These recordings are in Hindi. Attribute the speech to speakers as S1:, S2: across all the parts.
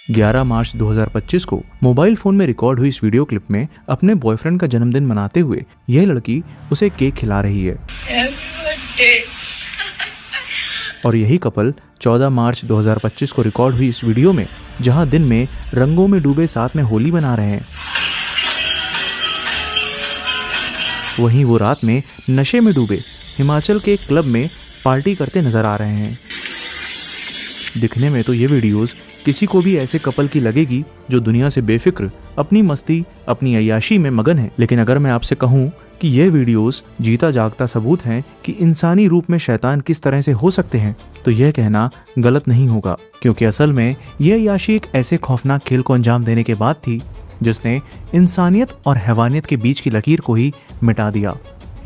S1: 11 मार्च 2025 को मोबाइल फोन में रिकॉर्ड हुई इस वीडियो क्लिप में अपने बॉयफ्रेंड का जन्मदिन मनाते हुए यह लड़की उसे केक खिला रही है। और यही कपल 14 मार्च 2025 को रिकॉर्ड हुई इस वीडियो में जहां दिन में रंगों में डूबे साथ में होली मना रहे हैं, वहीं वो रात में नशे में डूबे हिमाचल के एक क्लब में पार्टी करते नजर आ रहे हैं। दिखने में तो ये वीडियोस किसी को भी ऐसे कपल की लगेगी जो दुनिया से बेफिक्र अपनी मस्ती अपनी अय्याशी में मगन है। लेकिन अगर मैं आपसे कहूँ कि ये वीडियोस जीता जागता सबूत हैं कि इंसानी रूप में शैतान किस तरह से हो सकते हैं, तो यह कहना गलत नहीं होगा, क्योंकि असल में यह अय्याशी एक ऐसे खौफनाक खेल को अंजाम देने के बाद थी जिसने इंसानियत और हैवानियत के बीच की लकीर को ही मिटा दिया।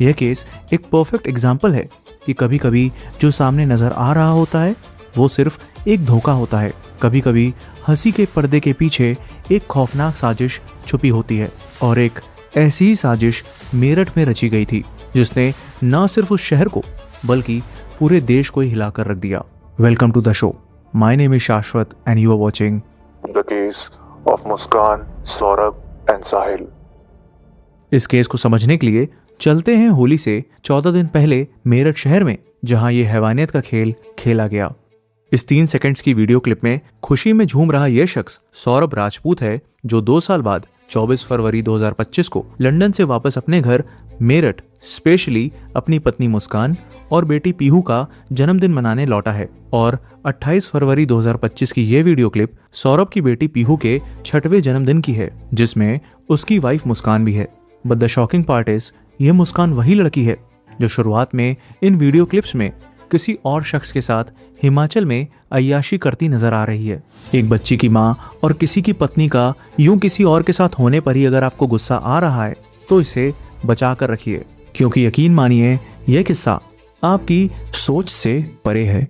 S1: यह केस एक परफेक्ट एग्जाम्पल है कि कभी कभी जो सामने नजर आ रहा होता है वो सिर्फ एक धोखा होता है। कभी कभी हंसी के पर्दे के पीछे एक खौफनाक साजिश छुपी होती है, और एक ऐसी ही साजिश मेरठ में रची गई थी जिसने न सिर्फ उस शहर को बल्कि पूरे देश को ही हिलाकर रख दिया। Welcome to the show. My name is Shashwat and you are watching
S2: the case of Muskan, Saurabh and Sahil.
S1: इस केस को समझने के लिए चलते हैं होली से 14 दिन पहले मेरठ शहर में, जहां ये हैवानियत का खेल खेला गया। इस 3 सेकंड्स की वीडियो क्लिप में खुशी में झूम रहा यह शख्स सौरभ राजपूत है, जो 2 साल बाद 24 फरवरी 2025 को लंदन से वापस अपने घर मेरठ स्पेशली अपनी पत्नी मुस्कान और बेटी पीहू का जन्मदिन मनाने लौटा है। और 28 फरवरी 2025 की यह वीडियो क्लिप सौरभ की बेटी पीहू के 6वें जन्मदिन की है, जिसमें उसकी वाइफ मुस्कान भी है। But the shocking part is ये मुस्कान वही लड़की है जो शुरुआत में इन वीडियो क्लिप्स में किसी और शख्स के साथ हिमाचल में अय्याशी करती नजर आ रही है। एक बच्ची की माँ और किसी की पत्नी का यूं किसी और के साथ होने पर ही अगर आपको गुस्सा आ रहा है तो इसे बचा कर रखिए, क्योंकि यकीन मानिए यह किस्सा आपकी सोच से परे है।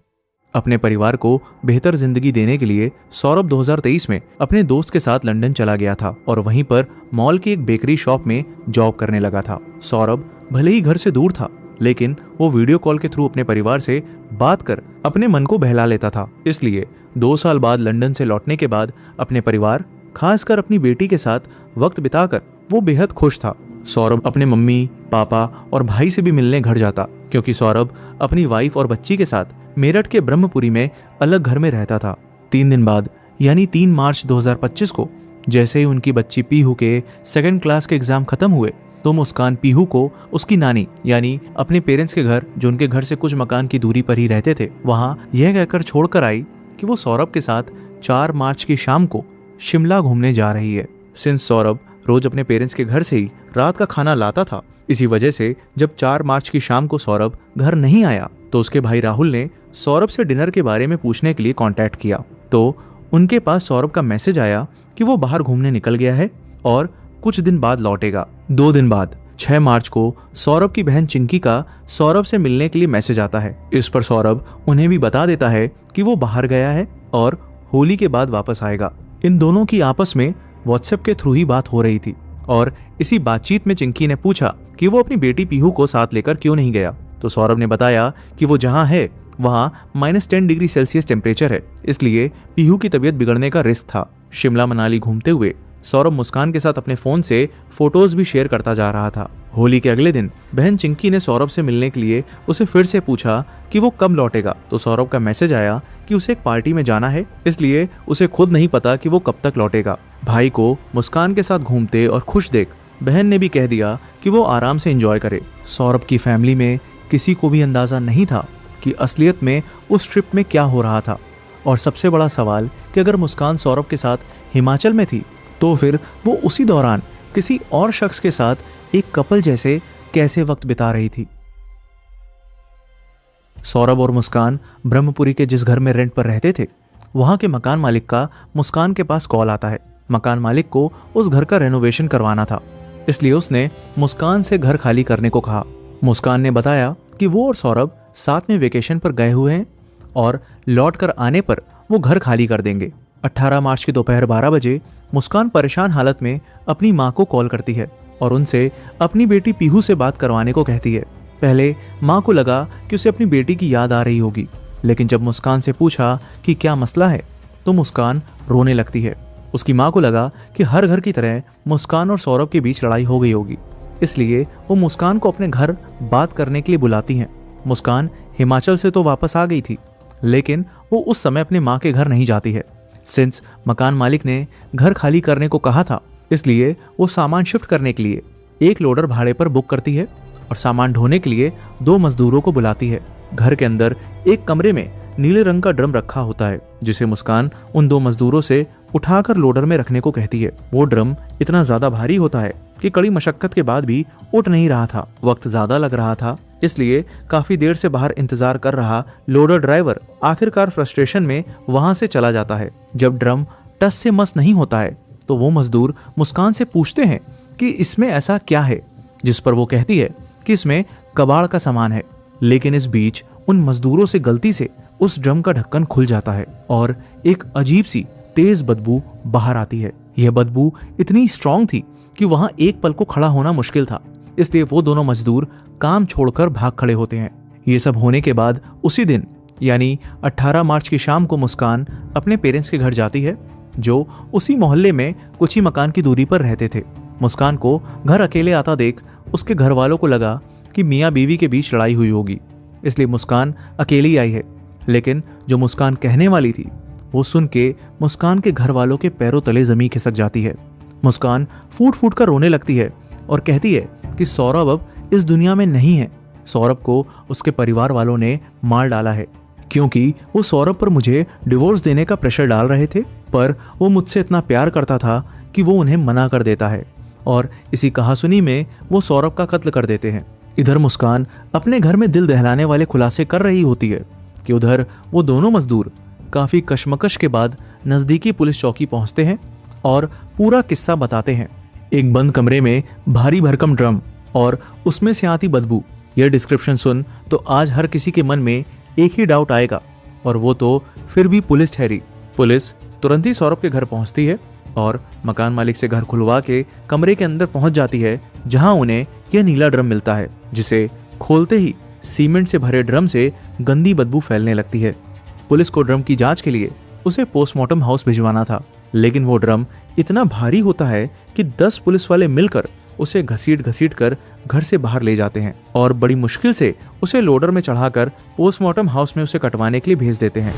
S1: अपने परिवार को बेहतर जिंदगी देने के लिए सौरभ 2023 में अपने दोस्त के साथ लंदन चला गया था और वहीं पर मॉल की एक बेकरी शॉप में जॉब करने लगा था। सौरभ भले ही घर से दूर था, लेकिन वो वीडियो कॉल के थ्रू अपने परिवार से बात कर अपने मन को बहला लेता था। इसलिए 2 साल बाद लंदन से लौटने के बाद अपने परिवार, खासकर अपनी बेटी के साथ वक्त बिताकर वो बेहद खुश था। सौरभ अपने मम्मी, पापा और भाई से भी मिलने घर जाता, क्योंकि सौरभ अपनी वाइफ और बच्ची के साथ मेरठ के ब्रह्मपुरी में अलग घर में रहता था। 3 दिन बाद यानी 3 मार्च 2025 को जैसे ही उनकी बच्ची पीहू के 2nd क्लास के एग्जाम खत्म हुए तो मुस्कान पीहू को उसकी नानी यानी अपने पेरेंट्स के घर, जो उनके घर से कुछ मकान की दूरी पर ही रहते थे, वहां यह कहकर छोड़कर आई कि वो सौरभ के साथ 4 मार्च की शाम को शिमला घूमने जा रही है। सिंस सौरभ रोज अपने पेरेंट्स के घर से ही रात का खाना लाता था, इसी वजह से जब 4 मार्च की शाम को सौरभ घर नहीं आया तो उसके भाई राहुल ने सौरभ से डिनर के बारे में पूछने के लिए कांटेक्ट किया। तो उनके पास सौरभ का मैसेज आया कि वो बाहर घूमने निकल गया है और कुछ दिन बाद लौटेगा। 2 दिन बाद 6 मार्च को सौरभ की बहन चिंकी का सौरभ से मिलने के लिए मैसेज आता है। इस पर सौरभ उन्हें भी बता देता है कि वो बाहर गया है और होली के बाद वापस आएगा। इन दोनों की आपस में व्हाट्सएप के थ्रू ही बात हो रही थी, और इसी बातचीत में चिंकी ने पूछा कि वो अपनी बेटी पीहू को साथ लेकर क्यों नहीं गया। तो सौरभ ने बताया कि वो जहां है वहां -10 डिग्री सेल्सियस टेम्परेचर है, इसलिए पीहू की तबीयत बिगड़ने का रिस्क था। शिमला मनाली घूमते हुए सौरभ मुस्कान के साथ अपने फोन से फोटोज भी शेयर करता जा रहा था। होली के अगले दिन बहन चिंकी ने सौरभ से मिलने के लिए उसे फिर से पूछा कि वो कब लौटेगा। तो सौरभ का मैसेज आया कि उसे एक पार्टी में जाना है, इसलिए उसे खुद नहीं पता कि वो कब तक लौटेगा। भाई को मुस्कान के साथ घूमते और खुश देख बहन ने भी कह दिया कि वो आराम से एंजॉय करे। सौरभ की फैमिली में किसी को भी अंदाजा नहीं था कि असलियत में उस ट्रिप में क्या हो रहा था। और सबसे बड़ा सवाल कि अगर मुस्कान सौरभ के साथ हिमाचल में थी तो फिर वो उसी दौरान किसी और शख्स के साथ एक कपल जैसे कैसे वक्त बिता रही थी। सौरभ और मुस्कान ब्रह्मपुरी के जिस घर में रेंट पर रहते थे, वहां के मकान मालिक का मुस्कान के पास कॉल आता है। मकान मालिक को उस घर का रेनोवेशन करवाना था, इसलिए उसने मुस्कान से घर खाली करने को कहा। मुस्कान ने बताया कि वो और सौरभ साथ में वेकेशन पर गए हुए हैं और लौट कर आने पर वो घर खाली कर देंगे। 18 मार्च की दोपहर 12 बजे मुस्कान परेशान हालत में अपनी माँ को कॉल करती है और उनसे अपनी बेटी पीहू से बात करवाने को कहती है। पहले माँ को लगा कि उसे अपनी बेटी की याद आ रही होगी, लेकिन जब मुस्कान से पूछा कि क्या मसला है तो मुस्कान रोने लगती है। उसकी माँ को लगा कि हर घर की तरह मुस्कान और सौरभ के बीच लड़ाई हो गई होगी, इसलिए वो मुस्कान को अपने घर बात करने के लिए बुलाती हैं। मुस्कान हिमाचल से तो वापस आ गई थी, लेकिन वो उस समय अपने माँ के घर नहीं जाती है। सिंस मकान मालिक ने घर खाली करने को कहा था, इसलिए वो सामान शिफ्ट करने के लिए एक लोडर भाड़े पर बुक करती है और सामान ढोने के लिए 2 मजदूरों को बुलाती है। घर के अंदर एक कमरे में नीले रंग का ड्रम रखा होता है, जिसे मुस्कान उन 2 मजदूरों से उठाकर लोडर में रखने को कहती है। वो ड्रम इतना ज्यादा भारी होता है कि कड़ी मशक्कत के बाद भी उठ नहीं रहा था। वक्त ज्यादा लग रहा था, इसलिए काफी देर से बाहर इंतजार कर रहा लोडर ड्राइवर आखिरकार फ्रस्ट्रेशन में वहां से चला जाता है। जब ड्रम टस से मस नहीं होता है तो वो मजदूर मुस्कान से पूछते हैं कि इसमें ऐसा क्या है, जिस पर वो कहती है कि इसमें कबाड़ का सामान है। लेकिन इस बीच उन मजदूरों से गलती से उस ड्रम का ढक्कन खुल जाता है और एक अजीब सी तेज बदबू बाहर आती है। यह बदबू इतनी स्ट्रांग थी कि वहां एक पल को खड़ा होना मुश्किल था, इसलिए वो दोनों मजदूर काम छोड़कर भाग खड़े होते हैं। ये सब होने के बाद उसी दिन यानी 18 मार्च की शाम को मुस्कान अपने पेरेंट्स के घर जाती है, जो उसी मोहल्ले में कुछ ही मकान की दूरी पर रहते थे। मुस्कान को घर अकेले आता देख उसके घर वालों को लगा कि मियाँ बीवी के बीच लड़ाई हुई होगी, इसलिए मुस्कान अकेली आई है। लेकिन जो मुस्कान कहने वाली थी वो सुन के मुस्कान के घर वालों के पैरों तले जमीन खिसक जाती है। मुस्कान फूट फूट कर रोने लगती है और कहती है कि सौरभ अब इस दुनिया में नहीं है। सौरभ को उसके परिवार वालों ने मार डाला है, क्योंकि वो सौरभ पर मुझे डिवोर्स देने का प्रेशर डाल रहे थे, पर वो मुझसे इतना प्यार करता था कि वो उन्हें मना कर देता है और इसी कहासुनी में वो सौरभ का कत्ल कर देते हैं। इधर मुस्कान अपने घर में दिल दहलाने वाले खुलासे कर रही होती है कि उधर वो दोनों मजदूर काफी कशमकश के बाद नजदीकी पुलिस चौकी पहुंचते हैं और पूरा किस्सा बताते हैं। एक बंद कमरे में भारी भरकम ड्रम और उसमें से आती बदबू, यह डिस्क्रिप्शन सुन तो आज हर किसी के मन में एक ही डाउट आएगा, और वो तो फिर भी पुलिस ठहरी। पुलिस तुरंत ही सौरभ के घर पहुंचती है और मकान मालिक से घर खुलवा के कमरे के अंदर पहुंच जाती है, जहां उन्हें यह नीला ड्रम मिलता है, जिसे खोलते ही सीमेंट से भरे ड्रम से गंदी बदबू फैलने लगती है। पुलिस को ड्रम की जांच के लिए उसे पोस्टमार्टम हाउस भिजवाना था, लेकिन वो ड्रम इतना भारी होता है कि 10 पुलिस वाले मिलकर उसे घसीट घसीट कर घर से बाहर ले जाते हैं और बड़ी मुश्किल से उसे लोडर में चढ़ाकर पोस्टमार्टम हाउस में उसे कटवाने के लिए भेज देते हैं।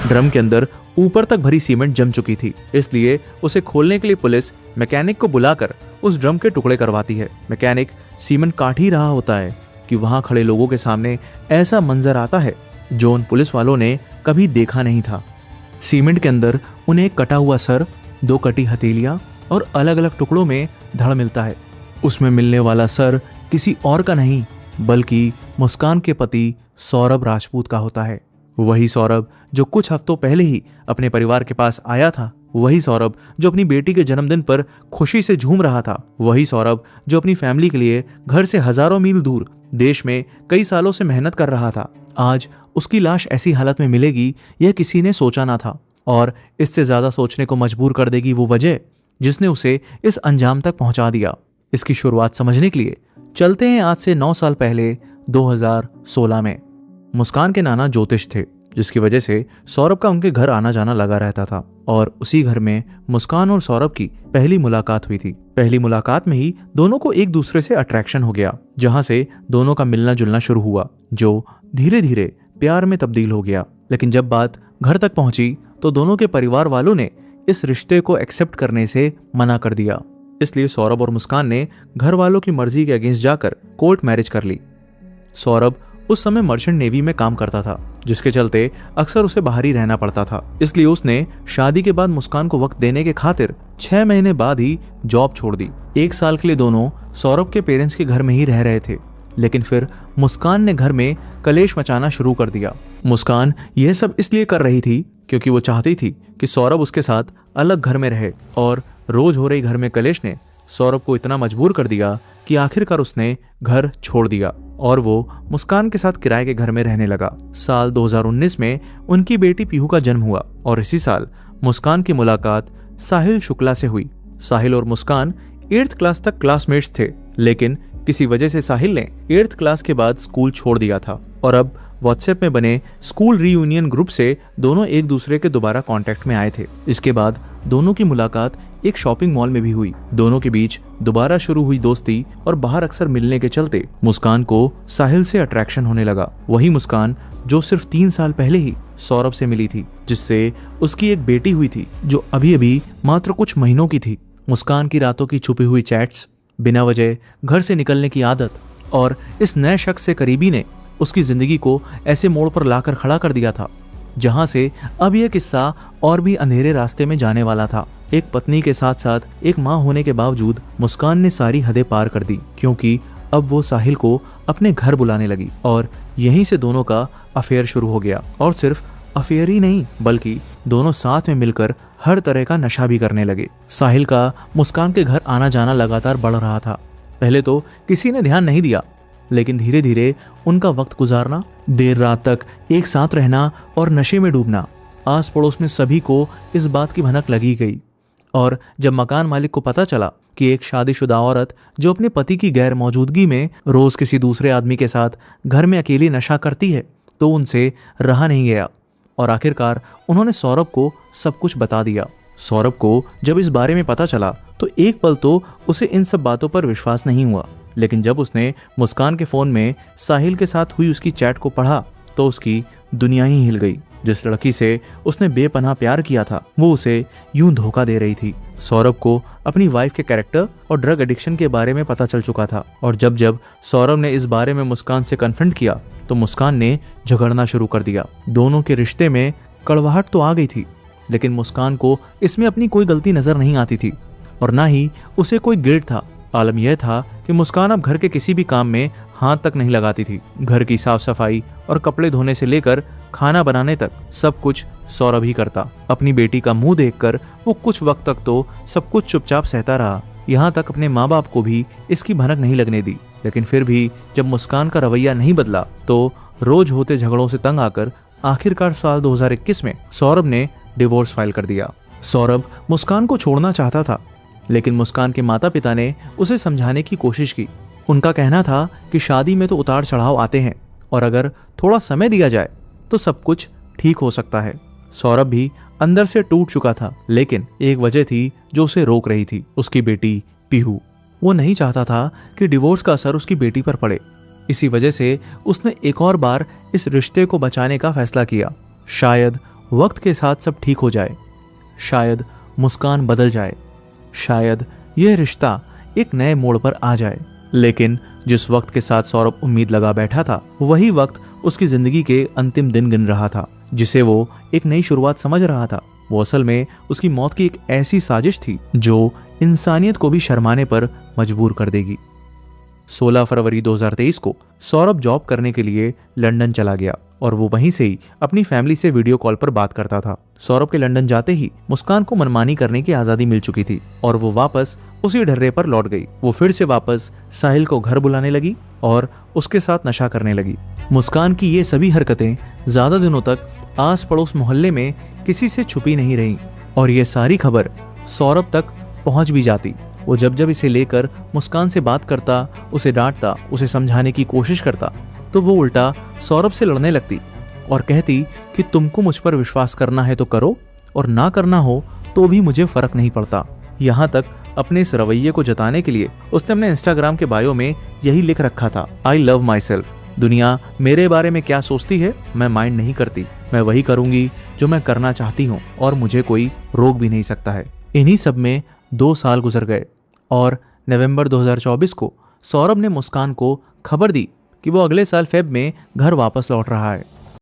S1: ड्रम के अंदर ऊपर तक भरी सीमेंट जम चुकी थी, इसलिए उसे खोलने के लिए पुलिस मैकेनिक को बुलाकर उस ड्रम के टुकड़े करवाती है। मैकेनिक सीमेंट काट ही रहा होता है कि वहां खड़े लोगों के सामने ऐसा मंजर आता है जो उन पुलिस वालों ने कभी देखा नहीं था। सीमेंट के अंदर उन्हें कटा हुआ सर, 2 कटी हथेलियां और अलग अलग टुकड़ों में धड़ मिलता है। उसमें मिलने वाला सर किसी और का नहीं बल्कि मुस्कान के पति सौरभ राजपूत का होता है। वही सौरभ जो कुछ हफ्तों पहले ही अपने परिवार के पास आया था, वही सौरभ जो अपनी बेटी के जन्मदिन पर खुशी से झूम रहा था, वही सौरभ जो अपनी फैमिली के लिए घर से हजारों मील दूर देश में कई सालों से मेहनत कर रहा था। आज उसकी लाश ऐसी हालत में मिलेगी यह किसी ने सोचा ना था, और इससे ज्यादा सोचने को मजबूर कर देगी वो वजह जिसने उसे इस अंजाम तक पहुंचा दिया। इसकी शुरुआत समझने के लिए चलते हैं आज से 9 साल पहले 2016 में। मुस्कान के नाना ज्योतिष थे, जिसकी वजह से सौरभ का उनके घर आना जाना लगा रहता था, और उसी घर में मुस्कान और सौरभ की पहली मुलाकात हुई थी। पहली मुलाकात में ही दोनों को एक दूसरे से अट्रैक्शन हो गया, जहां से दोनों का मिलना जुलना शुरू हुआ, जो धीरे धीरे प्यार में तब्दील हो गया। लेकिन जब बात घर तक पहुंची तो दोनों के परिवार वालों ने इस रिश्ते को एक्सेप्ट करने से मना कर दिया। इसलिए सौरभ और मुस्कान ने घर वालों की मर्जी के अगेंस्ट जाकर कोर्ट मैरिज कर ली। सौरभ उस समय मर्चेंट नेवी में काम करता था, जिसके चलते अक्सर उसे बाहर ही रहना पड़ता था। इसलिए उसने शादी के बाद मुस्कान को वक्त देने के खातिर 6 महीने बाद ही जॉब छोड़ दी। 1 साल के लिए दोनों सौरभ के पेरेंट्स के घर में ही रह रहे थे, लेकिन फिर मुस्कान ने घर में कलेश मचाना शुरू कर दिया। मुस्कान यह सब इसलिए कर रही थी क्योंकि वो चाहती थी कि सौरभ उसके साथ अलग घर में रहे, और रोज हो रही घर में कलेश ने सौरभ को इतना मजबूर कर दिया कि आखिरकार उसने घर छोड़ दिया और वो मुस्कान के साथ किराए के घर में रहने लगा। साल 2019 में उनकी बेटी पीहू का जन्म हुआ, और इसी साल मुस्कान की मुलाकात साहिल शुक्ला से हुई। साहिल और मुस्कान 8th क्लास तक क्लासमेट्स थे, लेकिन किसी वजह से साहिल ने 8th क्लास के बाद स्कूल छोड़ दिया था और अब व्हाट्सएप में बने स्कूल रीयूनियन ग्रुप से दोनों एक दूसरे के दोबारा कांटेक्ट में आए थे। इसके बाद दोनों की मुलाकात एक शॉपिंग मॉल में भी हुई। दोनों के बीच दोबारा शुरू हुई दोस्ती और बाहर अक्सर मिलने के चलते मुस्कान को साहिल से अट्रैक्शन होने लगा। वही मुस्कान जो सिर्फ 3 साल पहले ही सौरभ से मिली थी, जिससे उसकी एक बेटी हुई थी जो अभी अभी मात्र कुछ महीनों की थी। मुस्कान की रातों की छुपी हुई चैट्स, बिना वजह घर से निकलने की आदत और इस नए शख्स से करीबी ने उसकी जिंदगी को ऐसे मोड़ पर लाकर खड़ा कर दिया था जहां से अब यह किस्सा और भी अंधेरे रास्ते में जाने वाला था। एक पत्नी के साथ साथ एक मां होने के बावजूद मुस्कान ने सारी हदें पार कर दी, क्योंकि अब वो साहिल को अपने घर बुलाने लगी और यहीं से दोनों का अफेयर शुरू हो गया। और सिर्फ अफेयर ही नहीं, बल्कि दोनों साथ में मिलकर हर तरह का नशा भी करने लगे। साहिल का मुस्कान के घर आना जाना लगातार बढ़ रहा था। पहले तो किसी ने ध्यान नहीं दिया, लेकिन धीरे धीरे उनका वक्त गुजारना, देर रात तक एक साथ रहना और नशे में डूबना, आस पड़ोस में सभी को इस बात की भनक लगी गई। और जब मकान मालिक को पता चला कि एक शादीशुदा औरत जो अपने पति की गैर मौजूदगी में रोज किसी दूसरे आदमी के साथ घर में अकेली नशा करती है, तो उनसे रहा नहीं गया और आखिरकार उन्होंने सौरभ को सब कुछ बता दिया। सौरभ को जब इस बारे में पता चला तो एक पल तो उसे इन सब बातों पर विश्वास नहीं हुआ, लेकिन जब उसने मुस्कान के फोन में साहिल के साथ हुई उसकी चैट को पढ़ा तो उसकी दुनिया ही हिल गई। जिस लड़की से उसने बेपनाह प्यार किया था, वो उसे यूं धोखा दे रही थी। सौरभ को अपनी वाइफ के कैरेक्टर और ड्रग एडिक्शन के बारे में पता चल चुका था और जब जब सौरभ ने इस बारे में मुस्कान से कन्फ्रंट किया तो मुस्कान ने झगड़ना शुरू कर दिया। दोनों के रिश्ते में कड़वाहट तो आ गई थी, लेकिन मुस्कान को इसमें अपनी कोई गलती नजर नहीं आती थी और ना ही उसे कोई गिल्ट था। आलम यह था कि मुस्कान अब घर के किसी भी काम में हाथ तक नहीं लगाती थी। घर की साफ सफाई और कपड़े धोने से लेकर खाना बनाने तक सब कुछ सौरभ ही करता। अपनी बेटी का मुंह देखकर वो कुछ वक्त तक तो सब कुछ चुपचाप सहता रहा, यहाँ तक अपने माँ बाप को भी इसकी भनक नहीं लगने दी। लेकिन फिर भी जब मुस्कान का रवैया नहीं बदला तो रोज होते झगड़ों से तंग आकर आखिरकार साल 2021 में सौरभ ने डिवोर्स फाइल कर दिया। सौरभ मुस्कान को छोड़ना चाहता था, लेकिन मुस्कान के माता पिता ने उसे समझाने की कोशिश की। उनका कहना था कि शादी में तो उतार चढ़ाव आते हैं और अगर थोड़ा समय दिया जाए तो सब कुछ ठीक हो सकता है। सौरभ भी अंदर से टूट चुका था, लेकिन एक वजह थी जो उसे रोक रही थी, उसकी बेटी पीहू। वो नहीं चाहता था कि डिवोर्स का असर उसकी बेटी पर पड़े। इसी वजह से उसने एक और बार इस रिश्ते को बचाने का फैसला किया। शायद वक्त के साथ सब ठीक हो जाए, शायद मुस्कान बदल जाए, शायद यह रिश्ता एक नए मोड़ पर आ जाए। लेकिन जिस वक्त के साथ सौरभ उम्मीद लगा बैठा था, वही वक्त उसकी जिंदगी के अंतिम दिन गिन रहा था, जिसे वो एक नई शुरुआत समझ रहा था। वो असल में उसकी मौत की एक ऐसी साजिश थी जो इंसानियत को भी शर्माने पर मजबूर कर देगी। 16 फरवरी 2023 को सौरभ जॉब करने के लिए लंदन चला गया और वो वहीं से ही अपनी फैमिली से वीडियो कॉल पर बात करता था। सौरभ के लंदन जाते ही मुस्कान को मनमानी करने की आजादी मिल चुकी थी और वो वापस उसी ढर्रे पर लौट गई। वो फिर से वापस साहिल को घर बुलाने लगी और उसके साथ नशा करने लगी। मुस्कान की ये सभी हरकतें ज्यादा दिनों तक आस पड़ोस मोहल्ले में किसी से छुपी नहीं रहीं और ये सारी खबर सौरभ तक पहुंच भी जाती। वो जब जब इसे लेकर मुस्कान से बात करता, उसे डांटता, उसे समझाने की कोशिश करता, तो वो उल्टा सौरभ से लड़ने लगती और कहती कि तुमको मुझ पर विश्वास करना है तो करो और ना करना हो तो भी मुझे फर्क नहीं पड़ता। यहाँ तक अपने इस रवैये को जताने के लिए उसने अपने इंस्टाग्राम के बायो में यही लिख रखा था, आई लव माई सेल्फ। दुनिया मेरे बारे में क्या सोचती है मैं माइंड नहीं करती, मैं वही करूंगी जो मैं करना चाहती हूँ और मुझे कोई रोक भी नहीं सकता है। इन्हीं सब में 2 साल गुजर गए और नवंबर 2024 को सौरभ ने मुस्कान को खबर दी कि वो अगले साल फेब में घर वापस लौट रहा है।